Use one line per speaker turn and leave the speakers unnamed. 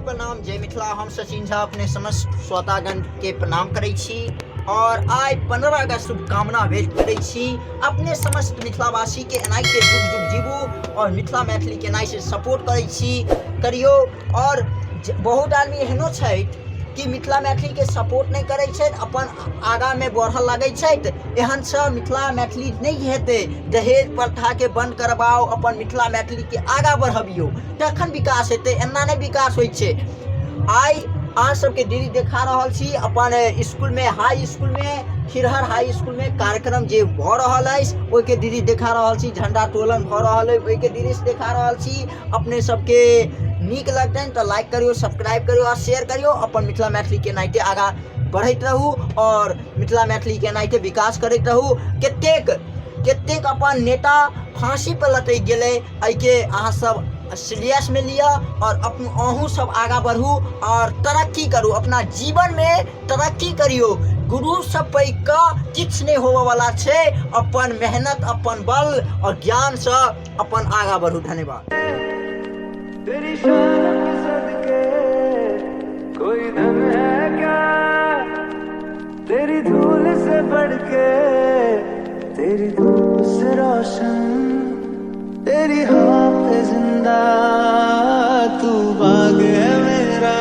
प्रणाम, जय मिथिला। हम सचिन झा अपने समस्त श्रोतागण के प्रणाम करै छी और आइ 15 अगस्त शुभकामना व्यक्त करै छी अपने समस्त मिथिलावासी के एनाइ के जुग जुग जीवू और मिथिला मैथिली के एनाइ से सपोर्ट करै छी करियो। और बहुत आदमी एहनो छै कि मिथिला मैथिली के सपोर्ट नहीं करै छै, अपन आगा में बढ़ लगे छै। एहन से मिथिला मैथिली नहीं हेतै। दहेज प्रथा के बंद करवाओ, अपन मिथिला मैथिली के आगा बढ़बियो, तखन विकास हेतै। एना नहीं विकास होइ छै। आइ अहाँ सबके दीदी देखा रहल छी अपन स्कूल में, हाई स्कूल में, खिरहर हाई स्कूल में कार्यक्रम जे भ रहल अछि ओके दीदी देखा रहल छी। झंडा तोलन भ रहल है, ओके दृश्य देखा रहल छी। अपने सबके नीक लगतनि तो लाइक करियो, सब्सक्राइब करियो और शेयर करियो। अपन मिथिला मैथिली के नाते आगा बढ़त रहू और मिथिला मैथिली के नाते विकास करते रहू। केतेक अपन नेता फांसी पर लटक गए, एके अहाँ सब सीरियस में लिया और अपन अहूँ सब आगा बढ़ू और तरक्की करू। अपना जीवन में तरक्की करियो। गुरु सब पैघ किछ नहीं होवे वाला छे। अपन मेहनत, अपन बल और ज्ञान से अपन आगा बढ़ू। धन्यवाद।
तेरी शान के सदके कोई धन है क्या, तेरी धूल से बढ़ के, तेरी धूप से रोशन, तेरी हवा पे जिंदा, तू बाग है मेरा।